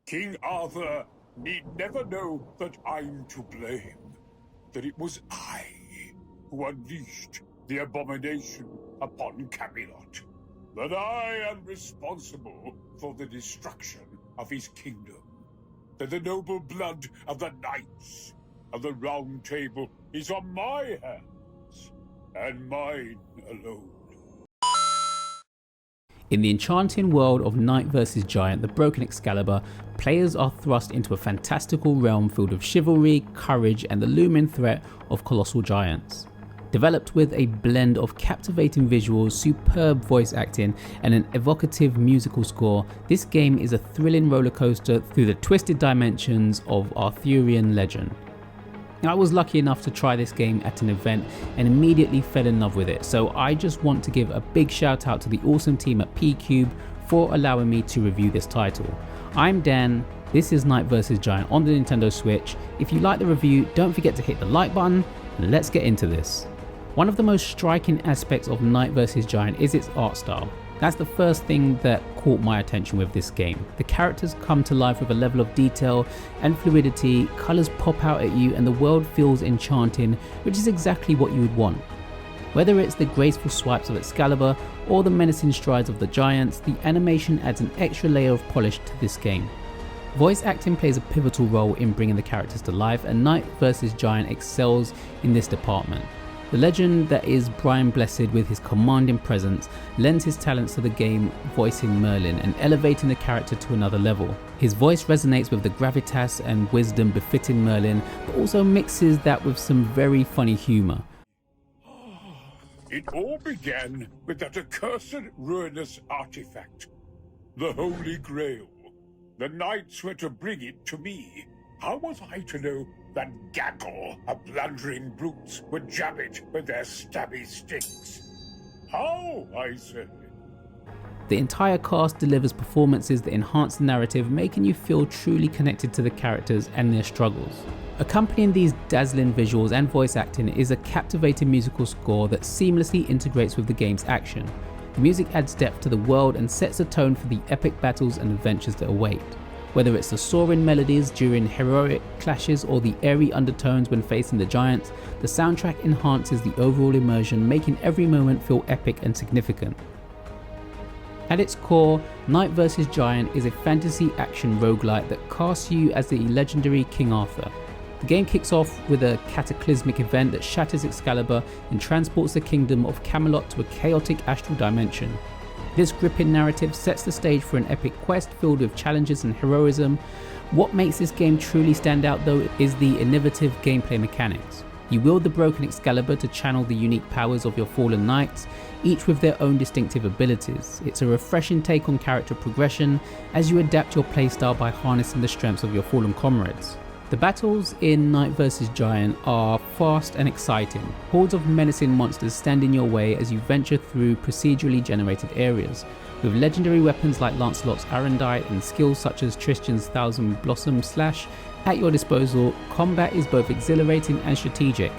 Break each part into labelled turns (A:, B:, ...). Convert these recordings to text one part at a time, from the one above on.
A: King Arthur need never know that I'm to blame. That it was I who unleashed the abomination upon Camelot. That I am responsible for the destruction of his kingdom. That the noble blood of the knights of the Round Table is on my hands, and mine alone.
B: In the enchanting world of Knight vs Giant, the Broken Excalibur, players are thrust into a fantastical realm filled with chivalry, courage, and the looming threat of colossal giants. Developed with a blend of captivating visuals, superb voice acting, and an evocative musical score, this game is a thrilling rollercoaster through the twisted dimensions of Arthurian legend. Now, I was lucky enough to try this game at an event and immediately fell in love with it, so I just want to give a big shout out to the awesome team at P-Cube for allowing me to review this title. I'm Dan, this is Knight vs Giant on the Nintendo Switch. If you like the review, don't forget to hit the like button, and let's get into this. One of the most striking aspects of Knight vs Giant is its art style. That's the first thing that caught my attention with this game. The characters come to life with a level of detail and fluidity, colours pop out at you, and the world feels enchanting, which is exactly what you would want. Whether it's the graceful swipes of Excalibur or the menacing strides of the giants, the animation adds an extra layer of polish to this game. Voice acting plays a pivotal role in bringing the characters to life, and Knight vs Giant excels in this department. The legend that is Brian Blessed, with his commanding presence, lends his talents to the game, voicing Merlin and elevating the character to another level. His voice resonates with the gravitas and wisdom befitting Merlin, but also mixes that with some very funny humour.
A: It all began with that accursed ruinous artifact, the Holy Grail. The knights were to bring it to me. How was I to know that gaggle of blundering brutes would jab it with their stabby sticks? How, I said.
B: The entire cast delivers performances that enhance the narrative, making you feel truly connected to the characters and their struggles. Accompanying these dazzling visuals and voice acting is a captivating musical score that seamlessly integrates with the game's action. The music adds depth to the world and sets a tone for the epic battles and adventures that await. Whether it's the soaring melodies during heroic clashes or the airy undertones when facing the giants, the soundtrack enhances the overall immersion, making every moment feel epic and significant. At its core, Knight vs Giant is a fantasy action roguelite that casts you as the legendary King Arthur. The game kicks off with a cataclysmic event that shatters Excalibur and transports the kingdom of Camelot to a chaotic astral dimension. This gripping narrative sets the stage for an epic quest filled with challenges and heroism. What makes this game truly stand out though is the innovative gameplay mechanics. You wield the Broken Excalibur to channel the unique powers of your fallen knights, each with their own distinctive abilities. It's a refreshing take on character progression as you adapt your playstyle by harnessing the strengths of your fallen comrades. The battles in Knight vs Giant are fast and exciting. Hordes of menacing monsters stand in your way as you venture through procedurally generated areas. With legendary weapons like Lancelot's Arendite and skills such as Tristan's Thousand Blossom Slash at your disposal, combat is both exhilarating and strategic.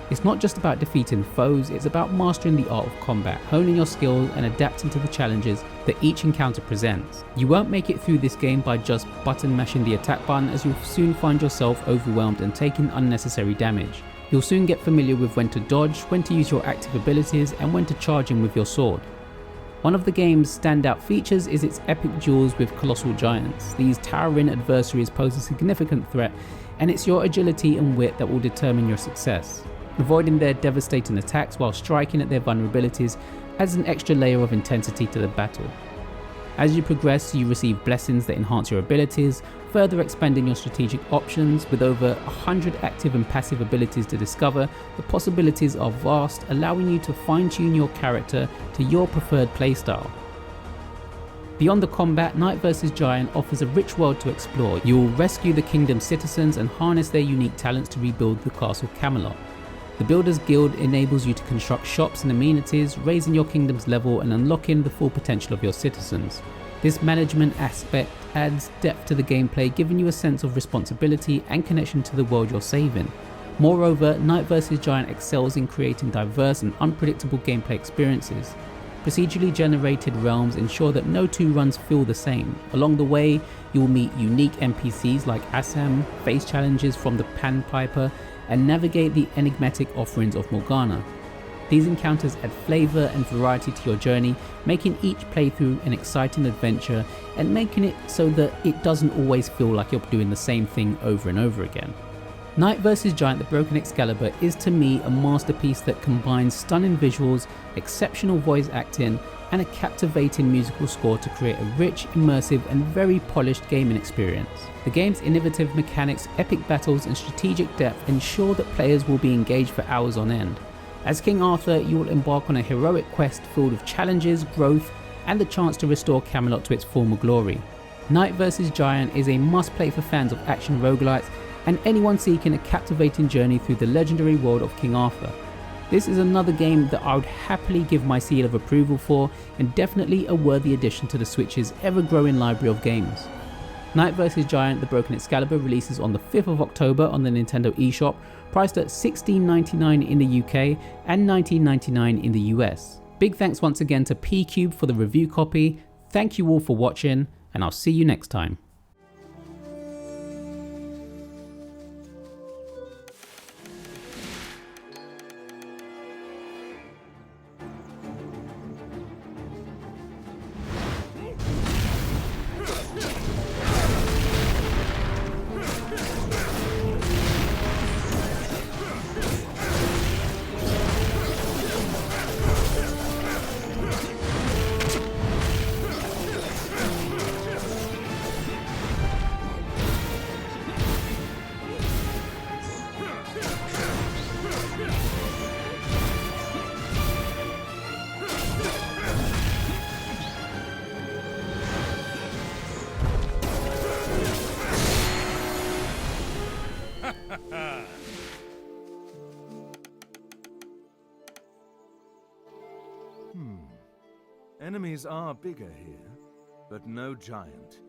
B: It's not just about defeating foes, it's about mastering the art of combat, honing your skills and adapting to the challenges that each encounter presents. You won't make it through this game by just button mashing the attack button, as you'll soon find yourself overwhelmed and taking unnecessary damage. You'll soon get familiar with when to dodge, when to use your active abilities, and when to charge in with your sword. One of the game's standout features is its epic duels with colossal giants. These towering adversaries pose a significant threat, and it's your agility and wit that will determine your success. Avoiding their devastating attacks while striking at their vulnerabilities adds an extra layer of intensity to the battle. As you progress, you receive blessings that enhance your abilities, further expanding your strategic options. With over 100 active and passive abilities to discover, the possibilities are vast, allowing you to fine-tune your character to your preferred playstyle. Beyond the combat, Knight vs Giant offers a rich world to explore. You will rescue the kingdom's citizens and harness their unique talents to rebuild the castle Camelot. The Builders Guild enables you to construct shops and amenities, raising your kingdom's level and unlocking the full potential of your citizens. This management aspect adds depth to the gameplay, giving you a sense of responsibility and connection to the world you're saving. Moreover, Knight vs Giant excels in creating diverse and unpredictable gameplay experiences. Procedurally generated realms ensure that no two runs feel the same. Along the way, you will meet unique NPCs like Assam, face challenges from the Pan Piper, and navigate the enigmatic offerings of Morgana. These encounters add flavour and variety to your journey, making each playthrough an exciting adventure and making it so that it doesn't always feel like you're doing the same thing over and over again. Knight vs Giant: The Broken Excalibur is to me a masterpiece that combines stunning visuals, exceptional voice acting, and a captivating musical score to create a rich, immersive, and very polished gaming experience. The game's innovative mechanics, epic battles, and strategic depth ensure that players will be engaged for hours on end. As King Arthur, you will embark on a heroic quest filled with challenges, growth, and the chance to restore Camelot to its former glory. Knight vs Giant is a must-play for fans of action roguelites and anyone seeking a captivating journey through the legendary world of King Arthur. This is another game that I would happily give my seal of approval for, and definitely a worthy addition to the Switch's ever-growing library of games. Knight vs Giant: The Broken Excalibur releases on the 5th of October on the Nintendo eShop, priced at $16.99 in the UK and $19.99 in the US. Big thanks once again to P-Cube for the review copy. Thank you all for watching, and I'll see you next time.
C: Enemies are bigger here, but no giant.